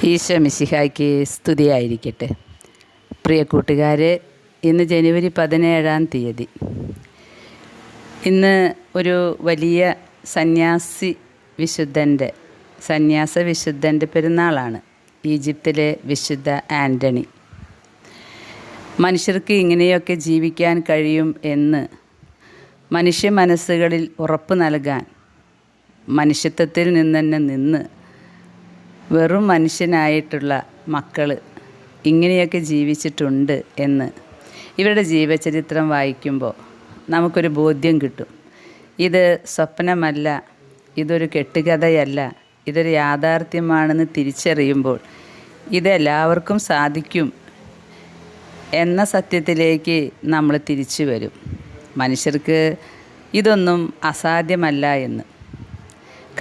ഈശോ മിശിഹായ്ക്ക് സ്തുതിയായിരിക്കട്ടെ. പ്രിയ കൂട്ടുകാരെ, ഇന്ന് ജനുവരി 17-ാം തീയതി. ഇന്ന് ഒരു വലിയ സന്യാസ വിശുദ്ധൻ്റെ പെരുന്നാളാണ്. ഈജിപ്തിലെ വിശുദ്ധ ആൻ്റണി. മനുഷ്യർക്ക് ഇങ്ങനെയൊക്കെ ജീവിക്കാൻ കഴിയും എന്ന് മനുഷ്യ മനസ്സുകളിൽ ഉറപ്പ് നൽകാൻ, മനുഷ്യത്വത്തിൽ നിന്ന് വെറും മനുഷ്യനായിട്ടുള്ള മക്കൾ ഇങ്ങനെയൊക്കെ ജീവിച്ചിട്ടുണ്ട് എന്ന് ഇവരുടെ ജീവചരിത്രം വായിക്കുമ്പോൾ നമുക്കൊരു ബോധ്യം കിട്ടും. ഇത് സ്വപ്നമല്ല, ഇതൊരു കെട്ടുകഥയല്ല, ഇതൊരു യാഥാർത്ഥ്യമാണെന്ന് തിരിച്ചറിയുമ്പോൾ ഇതെല്ലാവർക്കും സാധിക്കും എന്ന സത്യത്തിലേക്ക് നമ്മൾ തിരിച്ചു വരും. മനുഷ്യർക്ക് ഇതൊന്നും അസാധ്യമല്ല എന്ന്.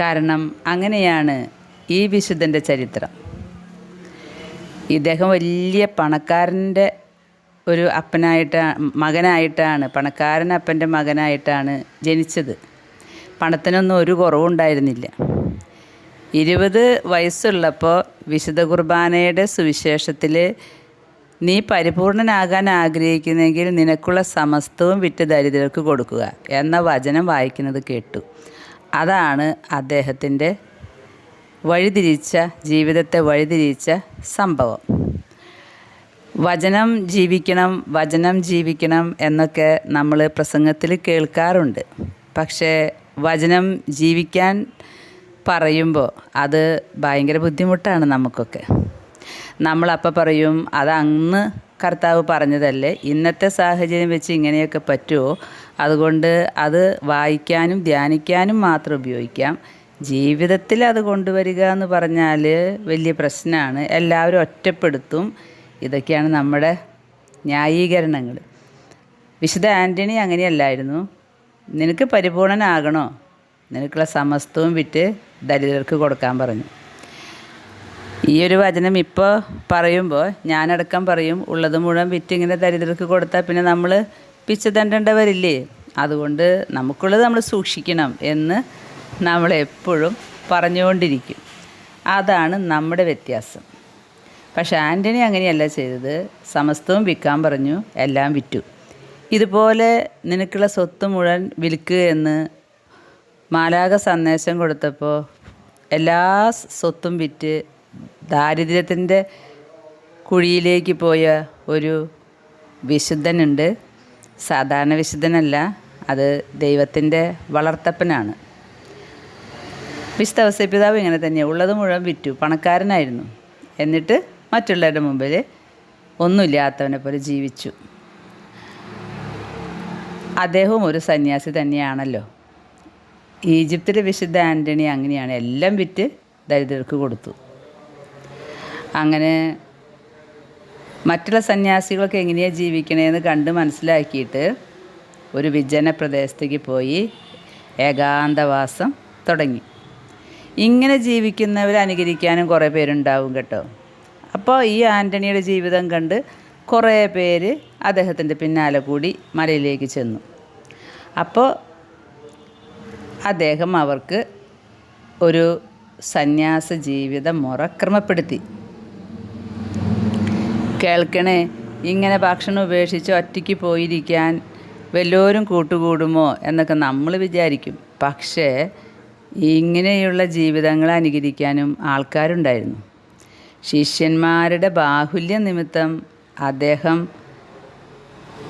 കാരണം അങ്ങനെയാണ് ഈ വിശുദ്ധൻ്റെ ചരിത്രം. ഇദ്ദേഹം വലിയ പണക്കാരൻ്റെ ഒരു മകനായിട്ടാണ്, പണക്കാരൻ അപ്പൻ്റെ മകനായിട്ടാണ് ജനിച്ചത്. പണത്തിനൊന്നും ഒരു കുറവുണ്ടായിരുന്നില്ല. 20 വയസ്സുള്ളപ്പോൾ വിശുദ്ധ കുർബാനയുടെ സുവിശേഷത്തിൽ നീ പരിപൂർണനാകാൻ ആഗ്രഹിക്കുന്നെങ്കിൽ നിനക്കുള്ള സമസ്തവും വിറ്റ് ദരിദ്രർക്ക് കൊടുക്കുക എന്ന വചനം വായിക്കുന്നത് കേട്ടു. അതാണ് അദ്ദേഹത്തിൻ്റെ ജീവിതത്തെ വഴിതിരിച്ച സംഭവം. വചനം ജീവിക്കണം എന്നൊക്കെ നമ്മൾ പ്രസംഗത്തിൽ കേൾക്കാറുണ്ട്. പക്ഷേ വചനം ജീവിക്കാൻ പറയുമ്പോൾ അത് ഭയങ്കര ബുദ്ധിമുട്ടാണ് നമുക്കൊക്കെ. നമ്മളപ്പോൾ പറയും, അത് അന്ന് കർത്താവ് പറഞ്ഞതല്ലേ, ഇന്നത്തെ സാഹചര്യം വെച്ച് ഇങ്ങനെയൊക്കെ പറ്റുമോ, അതുകൊണ്ട് അത് വായിക്കാനും ധ്യാനിക്കാനും മാത്രം ഉപയോഗിക്കാം. ജീവിതത്തിൽ അത് കൊണ്ടുവരിക എന്ന് പറഞ്ഞാൽ വലിയ പ്രശ്നമാണ്, എല്ലാവരും ഒറ്റപ്പെടുത്തും. ഇതൊക്കെയാണ് നമ്മുടെ ന്യായീകരണങ്ങൾ. വിശുദ്ധ ആൻ്റണി അങ്ങനെയല്ലായിരുന്നു. നിനക്ക് പരിപൂർണനാകണോ, നിനക്കുള്ള സമസ്തവും വിറ്റ് ദരിദ്രർക്ക് കൊടുക്കാൻ പറഞ്ഞു. ഈ ഒരു വചനം ഇപ്പോൾ പറയുമ്പോൾ ഞാനടക്കം പറയും, ഉള്ളത് മുഴുവൻ വിറ്റ് ഇങ്ങനെ ദരിദ്രർക്ക് കൊടുത്താൽ പിന്നെ നമ്മൾ പിച്ച തണ്ടേണ്ടവരില്ലേ, അതുകൊണ്ട് നമുക്കുള്ളത് നമ്മൾ സൂക്ഷിക്കണം എന്ന് നമ്മളെപ്പോഴും പറഞ്ഞുകൊണ്ടിരിക്കും. അതാണ് നമ്മുടെ വ്യത്യാസം. പക്ഷെ ആൻ്റണി അങ്ങനെയല്ല ചെയ്തത്. സമസ്തവും വിൽക്കാൻ പറഞ്ഞു, എല്ലാം വിറ്റു. ഇതുപോലെ നിനക്കുള്ള സ്വത്ത് മുഴുവൻ വിൽക്കുക എന്ന് മാലാഖ സന്ദേശം കൊടുത്തപ്പോൾ എല്ലാ സ്വത്തും വിറ്റ് ദാരിദ്ര്യത്തിൻ്റെ കുഴിയിലേക്ക് പോയ ഒരു വിശുദ്ധനുണ്ട്. സാധാരണ വിശുദ്ധനല്ല, അത് ദൈവത്തിൻ്റെ വളർത്തപ്പനാണ്. വിശുദ്ധ ഔസേപ്പിതാവ് ഇങ്ങനെ തന്നെയാണ്. ഉള്ളത് മുഴുവൻ വിറ്റു, പണക്കാരനായിരുന്നു. എന്നിട്ട് മറ്റുള്ളവരുടെ മുമ്പിൽ ഒന്നുമില്ലാത്തവനെ പോലെ ജീവിച്ചു. അദ്ദേഹവും ഒരു സന്യാസി തന്നെയാണല്ലോ. ഈജിപ്തിലെ വിശുദ്ധ ആൻ്റണി അങ്ങനെയാണ്, എല്ലാം വിറ്റ് ദരിദ്രർക്ക് കൊടുത്തു. അങ്ങനെ മറ്റുള്ള സന്യാസികളൊക്കെ എങ്ങനെയാണ് ജീവിക്കണേന്ന് കണ്ട് മനസ്സിലാക്കിയിട്ട് ഒരു വിജന പ്രദേശത്തേക്ക് പോയി ഏകാന്തവാസം തുടങ്ങി. ഇങ്ങനെ ജീവിക്കുന്നവർ അനുകരിക്കാനും കുറേ പേരുണ്ടാവും കേട്ടോ. അപ്പോൾ ഈ ആൻ്റണിയുടെ ജീവിതം കണ്ട് കുറേ പേര് അദ്ദേഹത്തിൻ്റെ പിന്നാലെ കൂടി മലയിലേക്ക് ചെന്നു. അപ്പോൾ അദ്ദേഹം അവർക്ക് ഒരു സന്യാസ ജീവിത മുറ ക്രമപ്പെടുത്തി. കേൾക്കണേ, ഇങ്ങനെ ഭക്ഷണം ഉപേക്ഷിച്ച് ഒറ്റയ്ക്ക് പോയിരിക്കാൻ വല്ലവരും കൂട്ടുകൂടുമോ എന്നൊക്കെ നമ്മൾ വിചാരിക്കും. പക്ഷേ ഇങ്ങനെയുള്ള ജീവിതങ്ങൾ അനുകരിക്കാനും ആൾക്കാരുണ്ടായിരുന്നു. ശിഷ്യന്മാരുടെ ബാഹുല്യ നിമിത്തം അദ്ദേഹം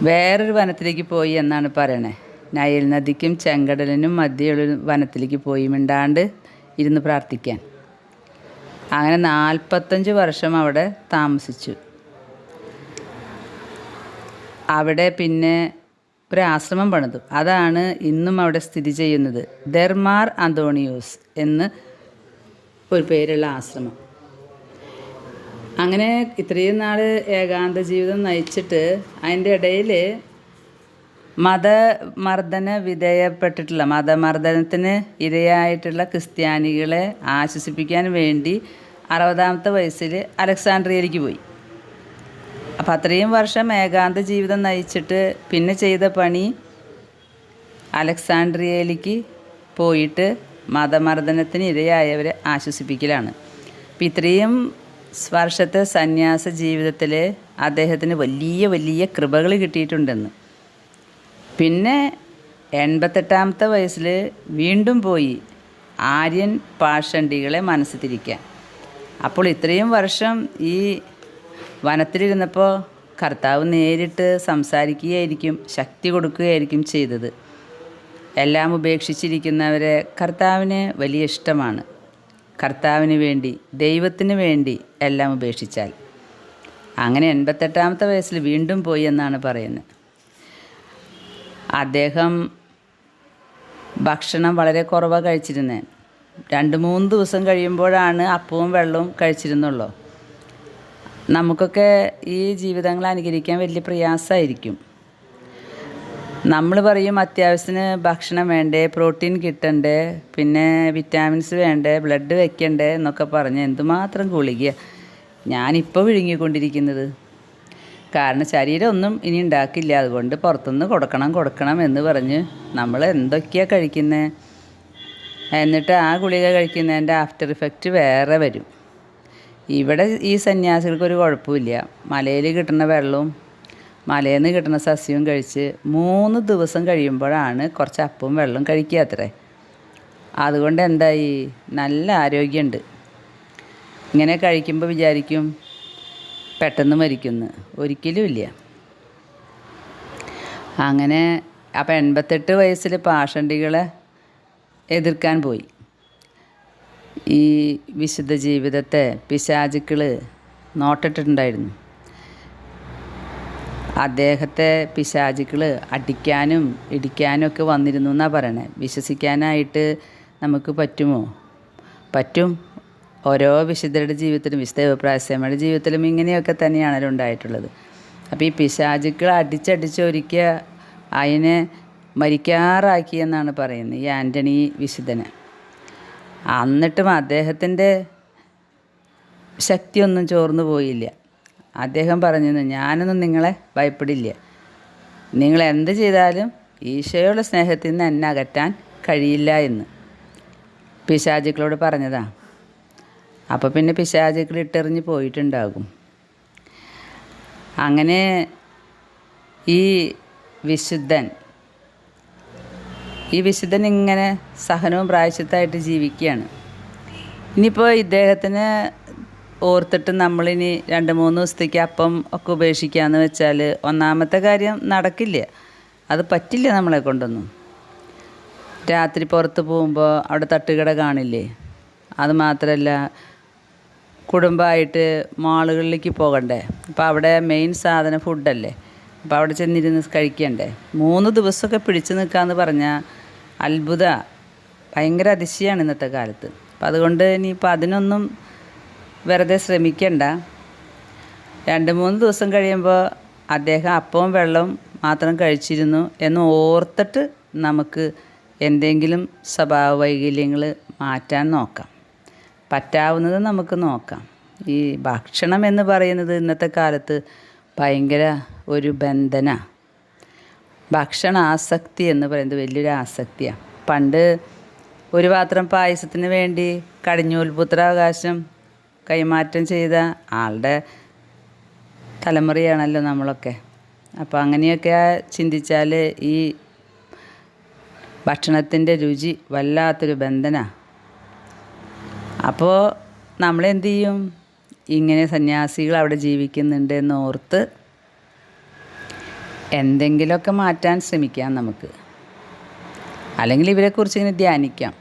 വേറൊരു വനത്തിലേക്ക് പോയി എന്നാണ് പറയണേ. നൈൽ നദിക്കും ചെങ്കടലിനും മധ്യയുള്ള വനത്തിലേക്ക് പോയി മിണ്ടാണ്ട് ഇരുന്ന് പ്രാർത്ഥിക്കാൻ. അങ്ങനെ 45 വർഷം അവിടെ താമസിച്ചു. അവിടെ പിന്നെ ഒരു ആശ്രമം പണിതു. അതാണ് ഇന്നും അവിടെ സ്ഥിതി ചെയ്യുന്നത്. ദർമാർ അന്തോണിയോസ് എന്ന് ഒരു പേരുള്ള ആശ്രമം. അങ്ങനെ ഇത്രയും നാൾ ഏകാന്ത ജീവിതം നയിച്ചിട്ട് അതിൻ്റെ ഇടയിൽ മതമർദ്ദനത്തിന് ഇരയായിട്ടുള്ള ക്രിസ്ത്യാനികളെ ആശ്വസിപ്പിക്കാൻ വേണ്ടി 60-ാമത്തെ വയസ്സിൽ അലക്സാണ്ട്രിയയിലേക്ക് പോയി. അപ്പോൾ അത്രയും വർഷം ഏകാന്ത ജീവിതം നയിച്ചിട്ട് പിന്നെ ചെയ്ത പണി അലക്സാണ്ട്രിയയിലേക്ക് പോയിട്ട് മതമർദ്ദനത്തിന് ഇരയായവരെ ആശ്വസിപ്പിക്കലാണ്. അപ്പം ഇത്രയും വർഷത്തെ സന്യാസ ജീവിതത്തിൽ അദ്ദേഹത്തിന് വലിയ വലിയ കൃപകൾ കിട്ടിയിട്ടുണ്ടെന്ന്. പിന്നെ 88-ാമത്തെ വയസ്സിൽ വീണ്ടും പോയി ആര്യൻ പാഷണ്ഡികളെ മനസ്സ് തിരിക്കാൻ. അപ്പോൾ ഇത്രയും വർഷം ഈ വനത്തിലിരുന്നപ്പോൾ കർത്താവ് നേരിട്ട് സംസാരിക്കുകയായിരിക്കും, ശക്തി കൊടുക്കുകയായിരിക്കും ചെയ്തത്. എല്ലാം ഉപേക്ഷിച്ചിരിക്കുന്നവരെ കർത്താവിന് വലിയ ഇഷ്ടമാണ്. കർത്താവിന് വേണ്ടി, ദൈവത്തിന് വേണ്ടി എല്ലാം ഉപേക്ഷിച്ചാൽ. അങ്ങനെ 88-ാമത്തെ വയസ്സിൽ വീണ്ടും പോയി എന്നാണ് പറയുന്നത്. അദ്ദേഹം ഭക്ഷണം വളരെ കുറവാണ് കഴിച്ചിരുന്നത്. 2-3 ദിവസം കഴിയുമ്പോഴാണ് അപ്പവും വെള്ളവും കഴിച്ചിരുന്നുള്ളൂ. നമുക്കൊക്കെ ഈ ജീവിതങ്ങൾ അനുകരിക്കാൻ വലിയ പ്രയാസമായിരിക്കും. നമ്മൾ പറയും അത്യാവശ്യത്തിന് ഭക്ഷണം വേണ്ടേ, പ്രോട്ടീൻ കിട്ടണ്ടേ, പിന്നെ വിറ്റാമിൻസ് വേണ്ടേ, ബ്ലഡ് വെക്കണ്ടേ എന്നൊക്കെ പറഞ്ഞ് എന്തുമാത്രം ഗുളിക ഞാനിപ്പോൾ വിഴുങ്ങിക്കൊണ്ടിരിക്കുന്നത്. കാരണം ശരീരം ഒന്നും ഇനി ഉണ്ടാക്കില്ല, അതുകൊണ്ട് പുറത്തുനിന്ന് കൊടുക്കണം എന്ന് പറഞ്ഞ് നമ്മൾ എന്തൊക്കെയാണ് കഴിക്കുന്നത്. എന്നിട്ട് ആ ഗുളിക കഴിക്കുന്നതിൻ്റെ ആഫ്റ്റർ ഇഫക്റ്റ് വേറെ വരും. ഇവിടെ ഈ സന്യാസികൾക്കൊരു കുഴപ്പമില്ല. മലയിൽ കിട്ടുന്ന വെള്ളവും മലയിൽ നിന്ന് കിട്ടുന്ന സസ്യവും കഴിച്ച് 3 ദിവസം കഴിയുമ്പോഴാണ് കുറച്ച് അപ്പവും വെള്ളവും കഴിക്കുക അത്രേ. അതുകൊണ്ട് എന്തായി, നല്ല ആരോഗ്യമുണ്ട്. ഇങ്ങനെ കഴിക്കുമ്പോൾ വിചാരിക്കും പെട്ടെന്ന് മരിക്കുന്നു, ഒരിക്കലും ഇല്ല. അങ്ങനെ അപ്പം 88 വയസ്സിൽ പാഷണ്ഡികളെ എതിർക്കാൻ പോയി. ഈ വിശുദ്ധ ജീവിതത്തെ പിശാചുക്കൾ നോട്ടിട്ടുണ്ടായിരുന്നു. അദ്ദേഹത്തെ പിശാചുക്കൾ അടിക്കാനും ഇടിക്കാനും ഒക്കെ വന്നിരുന്നു എന്നാണ് പറയണേ. വിശ്വസിക്കാനായിട്ട് നമുക്ക് പറ്റുമോ? പറ്റും. ഓരോ വിശുദ്ധരുടെ ജീവിതത്തിലും, വിശുദ്ധ ദേവപ്രാസ്യമ്മയുടെ ജീവിതത്തിലും ഇങ്ങനെയൊക്കെ തന്നെയാണല്ലോ ഉണ്ടായിട്ടുള്ളത്. അപ്പോൾ ഈ പിശാചുക്കൾ അടിച്ചൊരിക്കുക അതിനെ മരിക്കാറാക്കിയെന്നാണ് പറയുന്നത് ഈ ആൻ്റണി വിശുദ്ധനെ. എന്നിട്ടും അദ്ദേഹത്തിൻ്റെ ശക്തിയൊന്നും ചോർന്നു പോയില്ല. അദ്ദേഹം പറഞ്ഞിരുന്നു, ഞാനൊന്നും നിങ്ങളെ ഭയപ്പെടില്ല, നിങ്ങൾ എന്ത് ചെയ്താലും ഈശോയുള്ള സ്നേഹത്തിൽ നിന്ന് എന്നെ അകറ്റാൻ കഴിയില്ല എന്ന് പിശാചുക്കളോട് പറഞ്ഞതാ. അപ്പോൾ പിന്നെ പിശാചുക്കൾ ഇട്ടെറിഞ്ഞ് പോയിട്ടുണ്ടാകും. അങ്ങനെ ഈ വിശുദ്ധൻ ഇങ്ങനെ സഹനവും പ്രായശ്ചിത്തമായിട്ട് ജീവിക്കുകയാണ്. ഇനിയിപ്പോൾ ഇദ്ദേഹത്തിന് ഓർത്തിട്ട് നമ്മളിനി 2-3 ദിവസത്തേക്ക് അപ്പം ഒക്കെ ഉപേക്ഷിക്കാമെന്ന് വെച്ചാൽ ഒന്നാമത്തെ കാര്യം നടക്കില്ല, അത് പറ്റില്ല നമ്മളെ കൊണ്ടൊന്നും. രാത്രി പുറത്ത് പോകുമ്പോൾ അവിടെ തട്ടുകട കാണില്ലേ, അത് മാത്രമല്ല കുടുംബമായിട്ട് മാളുകളിലേക്ക് പോകണ്ടേ, അപ്പോൾ അവിടെ മെയിൻ സാധനം ഫുഡല്ലേ, അപ്പോൾ അവിടെ ചെന്നിരുന്ന് കഴിക്കണ്ടേ. 3 ദിവസമൊക്കെ പിടിച്ചു നിൽക്കാമെന്ന് പറഞ്ഞാൽ അത്ഭുത, ഭയങ്കര അതിശയമാണ് ഇന്നത്തെ കാലത്ത്. അപ്പം അതുകൊണ്ട് ഇനിയിപ്പോൾ അതിനൊന്നും വെറുതെ ശ്രമിക്കണ്ട. 2-3 ദിവസം കഴിയുമ്പോൾ അദ്ദേഹം അപ്പവും വെള്ളവും മാത്രം കഴിച്ചിരുന്നു എന്ന് ഓർത്തിട്ട് നമുക്ക് എന്തെങ്കിലും സ്വഭാവ വൈകല്യങ്ങൾ മാറ്റാൻ നോക്കാം. പറ്റാവുന്നത് നമുക്ക് നോക്കാം. ഈ ഭക്ഷണം എന്ന് പറയുന്നത് ഇന്നത്തെ കാലത്ത് ഭയങ്കര ഒരു ബന്ധന. ഭക്ഷണ ആസക്തി എന്ന് പറയുന്നത് വലിയൊരു ആസക്തിയാണ്. പണ്ട് ഒരു പാത്രം പായസത്തിന് വേണ്ടി കടിഞ്ഞൂൽപുത്രാവകാശം കൈമാറ്റം ചെയ്ത ആളുടെ തലമുറയാണല്ലോ നമ്മളൊക്കെ. അപ്പോൾ അങ്ങനെയൊക്കെ ചിന്തിച്ചാൽ ഈ ഭക്ഷണത്തിൻ്റെ രുചി വല്ലാത്തൊരു ബന്ധന. അപ്പോൾ നമ്മളെന്ത് ചെയ്യും, ഇങ്ങനെ സന്യാസികൾ അവിടെ ജീവിക്കുന്നുണ്ട് എന്നോർത്ത് എന്തെങ്കിലുമൊക്കെ മാറ്റാൻ ശ്രമിക്കാം നമുക്ക്. അല്ലെങ്കിൽ ഇവരെക്കുറിച്ച് ഇങ്ങനെ ധ്യാനിക്കാം.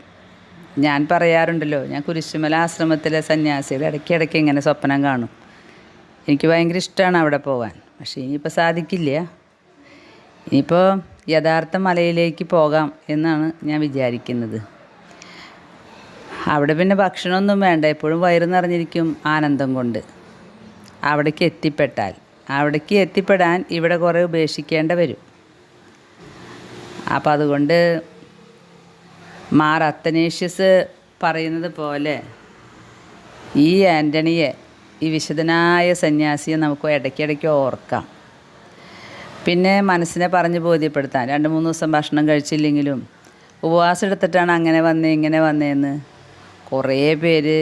ഞാൻ പറയാറുണ്ടല്ലോ, ഞാൻ കുരിശുമല ആശ്രമത്തിലെ സന്യാസികൾ ഇടയ്ക്കിടയ്ക്ക് ഇങ്ങനെ സ്വപ്നം കാണും. എനിക്ക് ഭയങ്കര ഇഷ്ടമാണ് അവിടെ പോകാൻ. പക്ഷേ ഇനിയിപ്പോൾ സാധിക്കില്ല. ഇനിയിപ്പോൾ യഥാർത്ഥ മലയിലേക്ക് പോകാം എന്നാണ് ഞാൻ വിചാരിക്കുന്നത്. അവിടെ പിന്നെ ഭക്ഷണമൊന്നും വേണ്ട, എപ്പോഴും വയറ് നിറഞ്ഞിരിക്കും ആനന്ദം കൊണ്ട്. അവിടേക്ക് എത്തിപ്പെടാൻ ഇവിടെ കുറേ ഉപേക്ഷിക്കേണ്ട വരും. അപ്പോൾ അതുകൊണ്ട് മാർ അത്തനേഷ്യസ് പറയുന്നത് പോലെ ഈ ആൻ്റണിയെ, ഈ വിശുദ്ധനായ സന്യാസിയെ നമുക്ക് ഇടയ്ക്കിടയ്ക്ക് ഓർക്കാം. പിന്നെ മനസ്സിനെ പറഞ്ഞ് ബോധ്യപ്പെടുത്താൻ 2-3 ദിവസം ഭക്ഷണം കഴിച്ചില്ലെങ്കിലും ഉപവാസം എടുത്തിട്ടാണ് അങ്ങനെ വന്നേ ഇങ്ങനെ വന്നേന്ന് കുറേ പേര്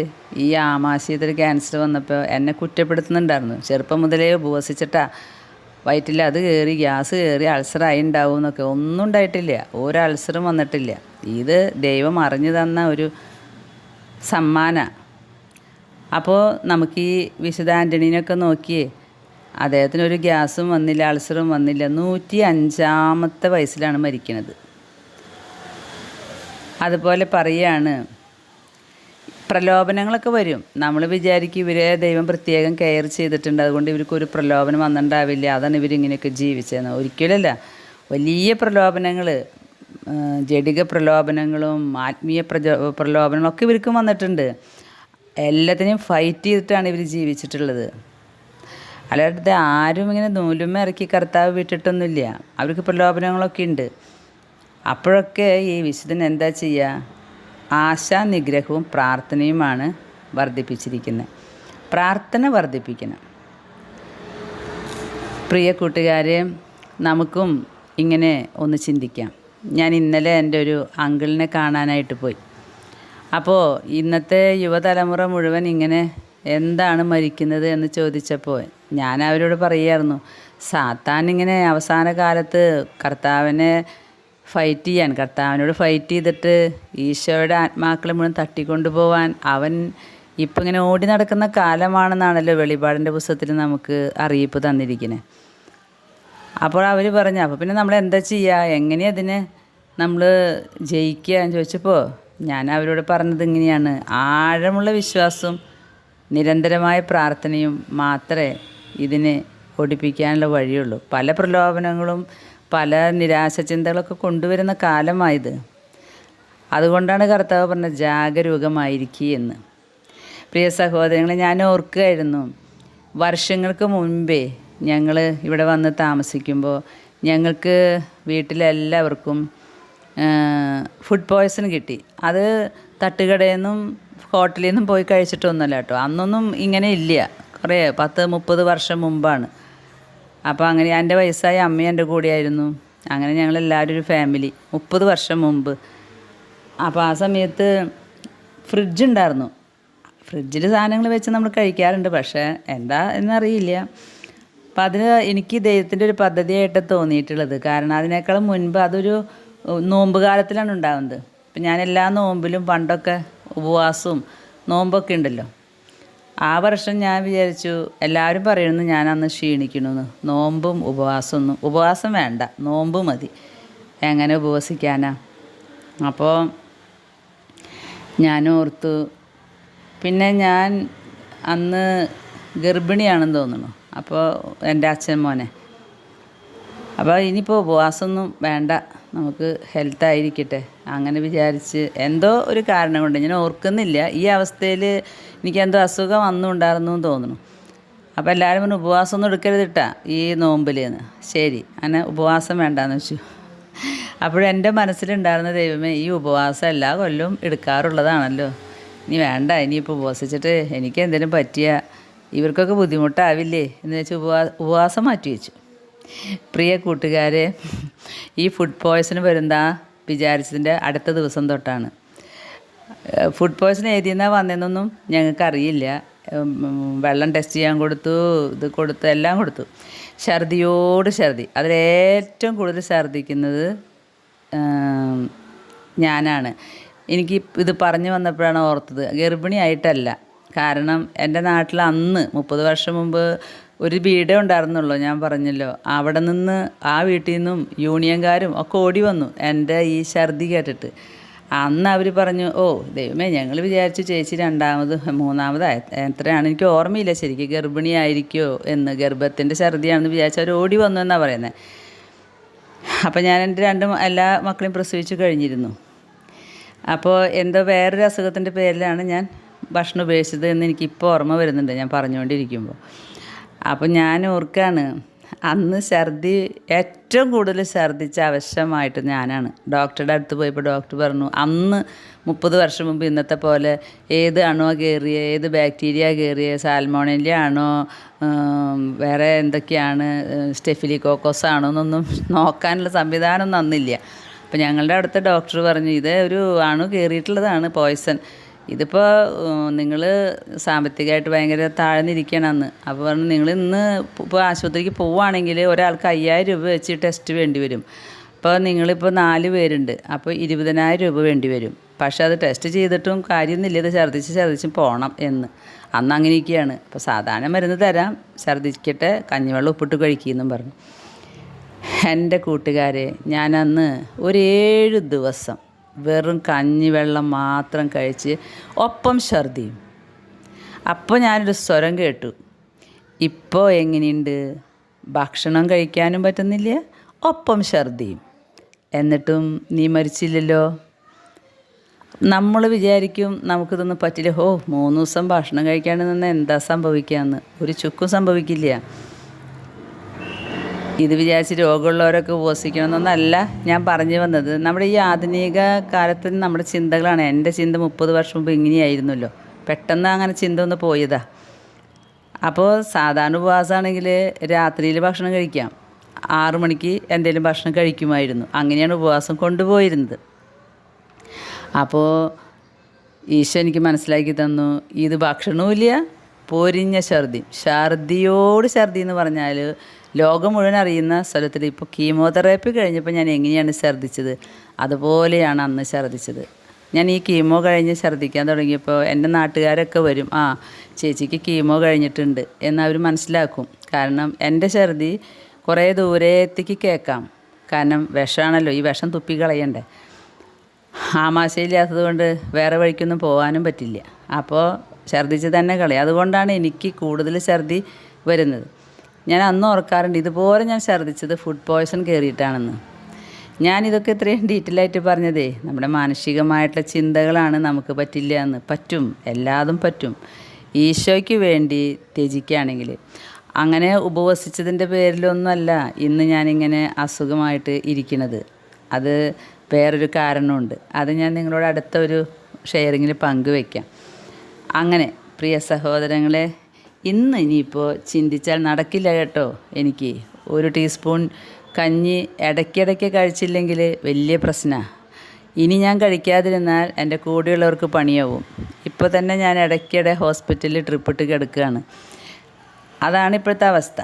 ഈ ആമാശയത്തിൽ ക്യാൻസർ വന്നപ്പോൾ എന്നെ കുറ്റപ്പെടുത്തുന്നുണ്ടായിരുന്നു. ചെറുപ്പം മുതലേ ഉപവസിച്ചിട്ടാ വയറ്റിൽ അത് കയറി, ഗ്യാസ് കയറി, അൾസറായി ഉണ്ടാവും എന്നൊക്കെ. ഒന്നും ഉണ്ടായിട്ടില്ല, ഒരു അൾസറും വന്നിട്ടില്ല. ഇത് ദൈവം അറിഞ്ഞു തന്ന ഒരു സമ്മാന. അപ്പോൾ നമുക്ക് ഈ വിശുദ്ധ ആൻ്റണീനൊക്കെ നോക്കിയേ, അദ്ദേഹത്തിനൊരു ഗ്യാസും വന്നില്ല, അൾസറും വന്നില്ല. 105-ാമത്തെ വയസ്സിലാണ് മരിക്കുന്നത്. അതുപോലെ പറയുകയാണ്, പ്രലോഭനങ്ങളൊക്കെ വരും. നമ്മൾ വിചാരിക്കും ഇവരെ ദൈവം പ്രത്യേകം കെയർ ചെയ്തിട്ടുണ്ട്, അതുകൊണ്ട് ഇവർക്കൊരു പ്രലോഭനം വന്നിട്ടുണ്ടാവില്ല, അതാണ് ഇവരിങ്ങനെയൊക്കെ ജീവിച്ചതെന്ന്. ഒരിക്കലല്ല, വലിയ പ്രലോഭനങ്ങൾ, ജഡിക പ്രലോഭനങ്ങളും ആത്മീയ പ്രലോഭനങ്ങളൊക്കെ ഇവർക്കും വന്നിട്ടുണ്ട്. എല്ലാത്തിനെയും ഫൈറ്റ് ചെയ്തിട്ടാണ് ഇവർ ജീവിച്ചിട്ടുള്ളത്. അല്ലാതെ ആരും ഇങ്ങനെ നൂലുമ്മ ഇറക്കി കർത്താവ് വിട്ടിട്ടൊന്നുമില്ല. അവർക്ക് പ്രലോഭനങ്ങളൊക്കെ ഉണ്ട്. അപ്പോഴൊക്കെ ഈ വിശുദ്ധൻ എന്താ ചെയ്യുക? ആശാനിഗ്രഹവും പ്രാർത്ഥനയുമാണ് വർദ്ധിപ്പിച്ചിരിക്കുന്നത്. പ്രാർത്ഥന വർദ്ധിപ്പിക്കണം. പ്രിയ കൂട്ടുകാരെ, നമുക്കും ഇങ്ങനെ ഒന്ന് ചിന്തിക്കാം. ഞാൻ ഇന്നലെ എൻ്റെ ഒരു അങ്കിളിനെ കാണാനായിട്ട് പോയി. അപ്പോൾ ഇന്നത്തെ യുവതലമുറ മുഴുവൻ ഇങ്ങനെ എന്താണ് മരിക്കുന്നത് എന്ന് ചോദിച്ചപ്പോൾ ഞാൻ അവരോട് പറയുമായിരുന്നു, സാത്താൻ ഇങ്ങനെ അവസാന കാലത്ത് കർത്താവിനെ കർത്താവിനോട് ഫൈറ്റ് ചെയ്തിട്ട് ഈശോയുടെ ആത്മാക്കളെ മുഴുവൻ തട്ടിക്കൊണ്ടു പോവാൻ അവൻ ഇപ്പം ഇങ്ങനെ ഓടി നടക്കുന്ന കാലമാണെന്നാണല്ലോ വെളിപാടിൻ്റെ പുസ്തകത്തിൽ നമുക്ക് അറിയിപ്പ് തന്നിരിക്കുന്നത്. അപ്പോൾ അവർ പറഞ്ഞു, അപ്പോൾ പിന്നെ നമ്മൾ എന്താ ചെയ്യുക, എങ്ങനെയാണ് അതിനെ നമ്മൾ ജയിക്കുക എന്ന് ചോദിച്ചപ്പോൾ ഞാൻ അവരോട് പറഞ്ഞത് ഇങ്ങനെയാണ്: ആഴമുള്ള വിശ്വാസവും നിരന്തരമായ പ്രാർത്ഥനയും മാത്രമേ ഇതിനെ ഒടിപ്പിക്കാനുള്ള വഴിയുള്ളൂ. പല പ്രലോഭനങ്ങളും പല നിരാശ ചിന്തകളൊക്കെ കൊണ്ടുവരുന്ന കാലമായത്. അതുകൊണ്ടാണ് കർത്താവ് പറഞ്ഞത് ജാഗരൂകമായിരിക്കുക എന്ന്. പ്രിയ സഹോദരങ്ങളെ, ഞാൻ ഓർക്കുകയായിരുന്നു, വർഷങ്ങൾക്ക് മുൻപേ ഞങ്ങൾ ഇവിടെ വന്ന് താമസിക്കുമ്പോൾ ഞങ്ങൾക്ക് വീട്ടിലെല്ലാവർക്കും ഫുഡ് പോയ്സൺ കിട്ടി. അത് തട്ടുകടയിൽ നിന്നും ഹോട്ടലിൽ നിന്നും പോയി കഴിച്ചിട്ടൊന്നുമല്ല കേട്ടോ. അന്നൊന്നും ഇങ്ങനെ ഇല്ല, കുറേ 10-30 വർഷം മുമ്പാണ്. അപ്പോൾ അങ്ങനെ എൻ്റെ വയസ്സായ അമ്മയും എൻ്റെ കൂടെയായിരുന്നു. അങ്ങനെ ഞങ്ങളെല്ലാവരും ഒരു ഫാമിലി 30 വർഷം മുമ്പ്. അപ്പോൾ ആ സമയത്ത് ഫ്രിഡ്ജ് ഉണ്ടായിരുന്നു. ഫ്രിഡ്ജിൽ സാധനങ്ങൾ വെച്ച് നമ്മൾ കഴിക്കാറുണ്ട്, പക്ഷേ എന്താ എന്നറിയില്ല. അപ്പം അതിന് എനിക്ക് ദൈവത്തിൻ്റെ ഒരു പദ്ധതിയായിട്ട് തോന്നിയിട്ടുള്ളത്. കാരണം അതിനേക്കാളും മുൻപ് അതൊരു നോമ്പ് കാലത്തിലാണ് ഉണ്ടാകുന്നത്. അപ്പം ഞാൻ എല്ലാ നോമ്പിലും പണ്ടൊക്കെ ഉപവാസവും നോമ്പൊക്കെ ഉണ്ടല്ലോ. ആ വർഷം ഞാൻ വിചാരിച്ചു, എല്ലാവരും പറയുന്നു ഞാൻ അന്ന് ക്ഷീണിക്കണമെന്ന്. നോമ്പും ഉപവാസം വേണ്ട, നോമ്പ് മതി, എങ്ങനെ ഉപവസിക്കാനാ. അപ്പോൾ ഞാൻ ഓർത്തു, പിന്നെ ഞാൻ അന്ന് ഗർഭിണിയാണെന്ന് തോന്നുന്നു. അപ്പോൾ എൻ്റെ അച്ഛൻ മോനെ, അപ്പോൾ ഇനിയിപ്പോൾ ഉപവാസമൊന്നും വേണ്ട, നമുക്ക് ഹെൽത്തായിരിക്കട്ടെ അങ്ങനെ വിചാരിച്ച് എന്തോ ഒരു കാരണം കൊണ്ട്, ഞാൻ ഓർക്കുന്നില്ല, ഈ അവസ്ഥയിൽ എനിക്കെന്തോ അസുഖം വന്നുണ്ടായിരുന്നു എന്ന് തോന്നുന്നു. അപ്പോൾ എല്ലാവരും പറഞ്ഞു ഉപവാസമൊന്നും എടുക്കരുതിട്ടാ ഈ നോമ്പിലെന്ന്. ശരി, അങ്ങനെ ഉപവാസം വേണ്ടാന്ന് വെച്ചു. അപ്പോഴെൻ്റെ മനസ്സിലുണ്ടായിരുന്ന, ദൈവമേ, ഈ ഉപവാസം എല്ലാ കൊല്ലവും എടുക്കാറുള്ളതാണല്ലോ, ഇനി വേണ്ട, ഇനിയിപ്പോൾ ഉപവസിച്ചിട്ട് എനിക്ക് എന്തെങ്കിലും പറ്റിയ ഇവർക്കൊക്കെ ബുദ്ധിമുട്ടാവില്ലേ എന്ന് വെച്ച് ഉപവാസം മാറ്റി വെച്ചു. പ്രിയ കൂട്ടുകാരെ, ഈ ഫുഡ് പോയ്സൺ വരുന്ന വിചാരിച്ചതിൻ്റെ അടുത്ത ദിവസം തൊട്ടാണ്. ഫുഡ് പോയ്സൺ ഏതിന്നാണ് വന്നതെന്നൊന്നും ഞങ്ങൾക്കറിയില്ല. വെള്ളം ടെസ്റ്റ് ചെയ്യാൻ കൊടുത്തു, ഇത് കൊടുത്തു, എല്ലാം കൊടുത്തു. ഛർദിയോട് ഛർദി. അതിലേറ്റവും കൂടുതൽ ഛർദിക്കുന്നത് ഞാനാണ്. എനിക്ക് ഇത് പറഞ്ഞു വന്നപ്പോഴാണ് ഓർത്തത്, ഗർഭിണിയായിട്ടല്ല. കാരണം എൻ്റെ നാട്ടിൽ അന്ന് 30 വർഷം മുമ്പ് ഒരു വീടേ ഉണ്ടായിരുന്നുള്ളൂ, ഞാൻ പറഞ്ഞല്ലോ. അവിടെ നിന്ന് ആ വീട്ടിൽ നിന്നും യൂണിയൻകാരും ഒക്കെ ഓടി വന്നു എൻ്റെ ഈ ഛർദി കേട്ടിട്ട്. അന്ന് അവർ പറഞ്ഞു, ഓ ദൈവമേ, ഞങ്ങൾ വിചാരിച്ചു ചേച്ചി 2ാമത് 3ാമത് എത്രയാണ് എനിക്ക് ഓർമ്മയില്ല ശരിക്കും, ഗർഭിണിയായിരിക്കുമോ എന്ന്, ഗർഭത്തിൻ്റെ ഛർദിയാണെന്ന് വിചാരിച്ചു അവർ ഓടി വന്നു എന്നാണ് പറയുന്നത്. അപ്പോൾ ഞാൻ എൻ്റെ എല്ലാ മക്കളെയും പ്രസവിച്ചു കഴിഞ്ഞിരുന്നു. അപ്പോൾ എന്തോ വേറൊരു അസുഖത്തിൻ്റെ പേരിലാണ് ഞാൻ ഭക്ഷണം ഉപേക്ഷിച്ചത് എന്ന് എനിക്കിപ്പോൾ ഓർമ്മ വരുന്നുണ്ട് ഞാൻ പറഞ്ഞുകൊണ്ടിരിക്കുമ്പോൾ. അപ്പോൾ ഞാൻ ഓർക്കാണ്, അന്ന് ഛർദി ഏറ്റവും കൂടുതൽ ഛർദിച്ച അവശമായിട്ട് ഞാനാണ്. ഡോക്ടറുടെ അടുത്ത് പോയപ്പോൾ ഡോക്ടർ പറഞ്ഞു, അന്ന് 30 വർഷം മുമ്പ് ഇന്നത്തെ പോലെ ഏത് അണുവ കയറിയ, ഏത് ബാക്ടീരിയ കയറിയ, സാൽമോണല്ല ആണോ, വേറെ എന്തൊക്കെയാണ്, സ്റ്റെഫിലിക്കോക്കോസ് ആണോ എന്നൊന്നും നോക്കാനുള്ള സംവിധാനമൊന്നും അന്നില്ല. അപ്പോൾ ഞങ്ങളുടെ അടുത്ത ഡോക്ടർ പറഞ്ഞു, ഇത് ഒരു അണു കയറിയിട്ടുള്ളതാണ്, പോയ്സൺ, ഇതിപ്പോൾ നിങ്ങൾ സാമ്പത്തികമായിട്ട് ഭയങ്കര താഴ്ന്നിരിക്കുകയാണ് അന്ന്. അപ്പോൾ പറഞ്ഞു നിങ്ങൾ ഇന്ന് ഇപ്പോൾ ആശുപത്രിക്ക് പോവുകയാണെങ്കിൽ ഒരാൾക്ക് 5000 രൂപ വെച്ച് ടെസ്റ്റ് വേണ്ടി വരും. അപ്പോൾ നിങ്ങളിപ്പോൾ 4 പേരുണ്ട്, അപ്പോൾ 20,000 രൂപ വേണ്ടി വരും. പക്ഷെ അത് ടെസ്റ്റ് ചെയ്തിട്ടും കാര്യമൊന്നുമില്ല, ഇത് ഛർദ്ദിച്ച് പോകണം എന്ന്. അന്ന് അങ്ങനെയൊക്കെയാണ്. അപ്പോൾ സാധാരണ മരുന്ന് തരാം, ഛർദ്ദിക്കട്ടെ, കഞ്ഞിവെള്ളം ഉപ്പിട്ട് കഴിക്കുമെന്നും പറഞ്ഞു. എൻ്റെ കൂട്ടുകാരെ, ഞാനന്ന് ഒരു 7 ദിവസം വെറും കഞ്ഞിവെള്ളം മാത്രം കഴിച്ച് ഒപ്പം ഛർദിയും. അപ്പോൾ ഞാനൊരു സ്വരം കേട്ടു, ഇപ്പോൾ എങ്ങനെയുണ്ട്, ഭക്ഷണം കഴിക്കാനും പറ്റുന്നില്ല, ഒപ്പം ഛർദിയും, എന്നിട്ടും നീ മരിച്ചില്ലല്ലോ. നമ്മൾ വിചാരിക്കും നമുക്കിതൊന്നും പറ്റില്ല, 3 ദിവസം ഭക്ഷണം കഴിക്കാണ്ട് നിന്ന് എന്താ സംഭവിക്കാമെന്ന്. ഒരു ചുക്കും സംഭവിക്കില്ല. ഇത് വിചാരിച്ച് രോഗമുള്ളവരൊക്കെ ഉപവസിക്കണമെന്നൊന്നല്ല ഞാൻ പറഞ്ഞു വന്നത്. നമ്മുടെ ഈ ആധുനിക കാലത്ത് നമ്മുടെ ചിന്തകളാണ്. എൻ്റെ ചിന്ത 30 വർഷം മുമ്പ് ഇങ്ങനെയായിരുന്നല്ലോ, പെട്ടെന്ന് അങ്ങനെ ചിന്ത ഒന്ന് പോയതാ. അപ്പോൾ സാധാരണ ഉപവാസമാണെങ്കിൽ രാത്രിയിൽ ഭക്ഷണം കഴിക്കാം, 6 മണിക്ക് എന്തെങ്കിലും ഭക്ഷണം കഴിക്കുമായിരുന്നു. അങ്ങനെയാണ് ഉപവാസം കൊണ്ടുപോയിരുന്നത്. അപ്പോൾ ഈശോ എനിക്ക് മനസ്സിലാക്കി തന്നു, ഇത് ഭക്ഷണവുമില്ല, പൊരിഞ്ഞ ഛർദിയോട് ഛർദി എന്ന് പറഞ്ഞാൽ ലോകം മുഴുവൻ അറിയുന്ന സ്ഥലത്തിൽ ഇപ്പോൾ കീമോതെറാപ്പി കഴിഞ്ഞപ്പോൾ ഞാൻ എങ്ങനെയാണ് ഛർദ്ദിച്ചത്, അതുപോലെയാണ് അന്ന് ഛർദ്ദിച്ചത്. ഞാൻ ഈ കീമോ കഴിഞ്ഞ് ഛർദ്ദിക്കാൻ തുടങ്ങിയപ്പോൾ എൻ്റെ നാട്ടുകാരൊക്കെ വരും, ചേച്ചിക്ക് കീമോ കഴിഞ്ഞിട്ടുണ്ട് എന്നവർ മനസ്സിലാക്കും. കാരണം എൻ്റെ ഛർദി കുറേ ദൂരത്തേക്ക് കേൾക്കാം. കാരണം വിഷമാണല്ലോ, ഈ വിഷം തുപ്പി കളയണ്ടേ. ആമാശയില്ലാത്തത് കൊണ്ട് വേറെ വഴിക്കൊന്നും പോകാനും പറ്റില്ല. അപ്പോൾ ഛർദ്ദിച്ച് തന്നെ കളയും. അതുകൊണ്ടാണ് എനിക്ക് കൂടുതൽ ഛർദി വരുന്നത്. ഞാൻ അന്ന് ഓർക്കാറുണ്ട്, ഇതുപോലെ ഞാൻ ഛർദ്ദിച്ചത് ഫുഡ് പോയ്സൺ കയറിയിട്ടാണെന്ന്. ഞാനിതൊക്കെ ഇത്രയും ഡീറ്റെയിലായിട്ട് പറഞ്ഞതേ നമ്മുടെ മാനസികമായിട്ടുള്ള ചിന്തകളാണ്. നമുക്ക് പറ്റില്ല എന്ന്. പറ്റും, എല്ലാതും പറ്റും, ഈശോയ്ക്ക് വേണ്ടി ത്യജിക്കുകയാണെങ്കിൽ. അങ്ങനെ ഉപവസിച്ചതിൻ്റെ പേരിലൊന്നുമല്ല ഇന്ന് ഞാനിങ്ങനെ അസുഖമായിട്ട് ഇരിക്കുന്നത്. അത് വേറൊരു കാരണമുണ്ട്. അത് ഞാൻ നിങ്ങളോട് അടുത്ത ഒരു ഷെയറിങ്ങിൽ പങ്കുവയ്ക്കാം. അങ്ങനെ പ്രിയ സഹോദരങ്ങളെ, ഇനിയിപ്പോൾ ചിന്തിച്ചാൽ നടക്കില്ല കേട്ടോ. എനിക്ക് 1 ടീസ്പൂൺ കഞ്ഞി ഇടയ്ക്കിടയ്ക്ക് കഴിച്ചില്ലെങ്കിൽ വലിയ പ്രശ്നമാണ്. ഇനി ഞാൻ കഴിക്കാതിരുന്നാൽ എൻ്റെ കൂടെയുള്ളവർക്ക് പണിയാവും. ഇപ്പോൾ തന്നെ ഞാൻ ഇടയ്ക്കിടെ ഹോസ്പിറ്റലിൽ ട്രിപ്പിട്ട് കിടക്കുകയാണ്. അതാണ് ഇപ്പോഴത്തെ അവസ്ഥ.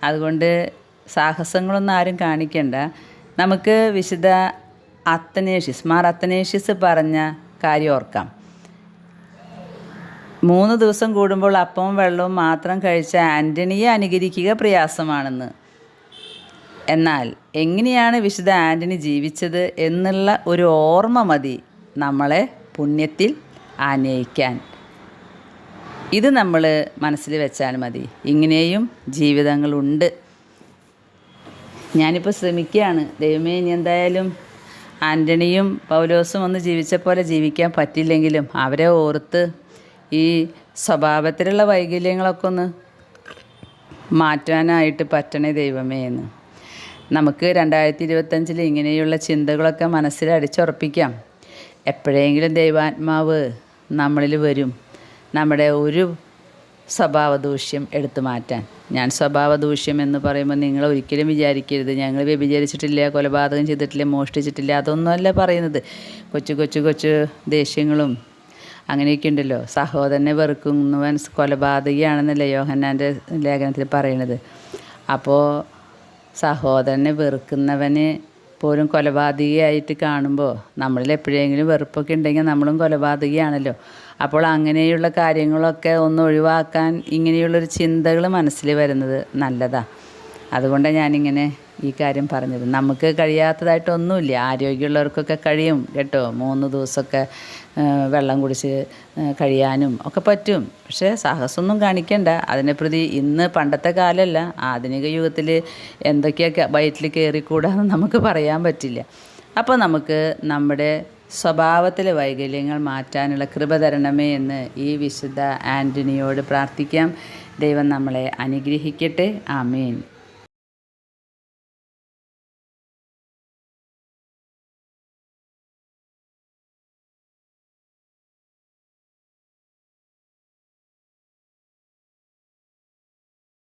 അതുകൊണ്ട് സാഹസങ്ങളൊന്നും ആരും കാണിക്കണ്ട. നമുക്ക് വിശുദ്ധ മാർ അത്തനേഷ്യസ് പറഞ്ഞ കാര്യം ഓർക്കാം. 3 ദിവസം കൂടുമ്പോൾ അപ്പവും വെള്ളവും മാത്രം കഴിച്ച ആൻ്റണിയെ അനുകരിക്കുക പ്രയാസമാണെന്ന്. എന്നാൽ എങ്ങനെയാണ് വിശുദ്ധ ആൻ്റണി ജീവിച്ചത് എന്നുള്ള ഒരു ഓർമ്മ മതി നമ്മളെ പുണ്യത്തിൽ ആനയിക്കാൻ. ഇത് നമ്മൾ മനസ്സിൽ വെച്ചാൽ മതി. ഇങ്ങനെയും ജീവിതങ്ങളുണ്ട്. ഞാനിപ്പോൾ ശ്രമിക്കുകയാണ്. ദൈവമേ, ഇനി എന്തായാലും ആൻ്റണിയും പൗലോസും ഒന്ന് ജീവിച്ച പോലെ ജീവിക്കാൻ പറ്റില്ലെങ്കിലും അവരെ ഓർത്ത് ഈ സ്വഭാവത്തിലുള്ള വൈകല്യങ്ങളൊക്കെ ഒന്ന് മാറ്റാനായിട്ട് പറ്റണേ ദൈവമേ എന്ന്. നമുക്ക് 2025 ഇങ്ങനെയുള്ള ചിന്തകളൊക്കെ മനസ്സിൽ അടിച്ചുറപ്പിക്കാം. എപ്പോഴെങ്കിലും ദൈവാത്മാവ് നമ്മളിൽ വരും, നമ്മുടെ ഒരു സ്വഭാവദൂഷ്യം എടുത്തു മാറ്റാൻ. ഞാൻ സ്വഭാവദൂഷ്യം എന്ന് പറയുമ്പോൾ നിങ്ങൾ ഒരിക്കലും വിചാരിക്കരുത് ഞങ്ങൾ വ്യഭിചരിച്ചിട്ടില്ല, കൊലപാതകം ചെയ്തിട്ടില്ല, മോഷ്ടിച്ചിട്ടില്ല, അതൊന്നുമല്ല പറയുന്നത്. കൊച്ചു ദേഷ്യങ്ങളും അങ്ങനെയൊക്കെ ഉണ്ടല്ലോ. സഹോദരനെ വെറുക്കുന്നവൻ കൊലപാതകയാണെന്നല്ലേ യോഹന്നാൻ്റെ ലേഖനത്തിൽ പറയണത്. അപ്പോൾ സഹോദരനെ വെറുക്കുന്നവന് പോലും കൊലപാതകയായിട്ട് കാണുമ്പോൾ നമ്മളിൽ എപ്പോഴെങ്കിലും വെറുപ്പൊക്കെ ഉണ്ടെങ്കിൽ നമ്മളും കൊലപാതകയാണല്ലോ. അപ്പോൾ അങ്ങനെയുള്ള കാര്യങ്ങളൊക്കെ ഒന്ന് ഒഴിവാക്കാൻ ഇങ്ങനെയുള്ളൊരു ചിന്തകൾ മനസ്സിൽ വരുന്നത് നല്ലതാണ്. അതുകൊണ്ടാണ് ഞാനിങ്ങനെ ഈ കാര്യം പറഞ്ഞത്. നമുക്ക് കഴിയാത്തതായിട്ടൊന്നുമില്ല. ആരോഗ്യമുള്ളവർക്കൊക്കെ കഴിയും കേട്ടോ. 3 ദിവസമൊക്കെ വെള്ളം കുടിച്ച് കഴിയാനും ഒക്കെ പറ്റും. പക്ഷേ സാഹസമൊന്നും കാണിക്കണ്ട. അതിനെ പ്രതി ഇന്ന് പണ്ടത്തെ കാലമല്ല, ആധുനിക യുഗത്തിൽ എന്തൊക്കെയൊക്കെ വയറ്റിൽ കയറിക്കൂടാന്ന് നമുക്ക് പറയാൻ പറ്റില്ല. അപ്പോൾ നമുക്ക് നമ്മുടെ സ്വഭാവത്തിലെ വൈകല്യങ്ങൾ മാറ്റാനുള്ള കൃപ തരണമേ എന്ന് ഈ വിശുദ്ധ ആൻ്റണിയോട് പ്രാർത്ഥിക്കാം. ദൈവം നമ്മളെ അനുഗ്രഹിക്കട്ടെ. ആമേൻ.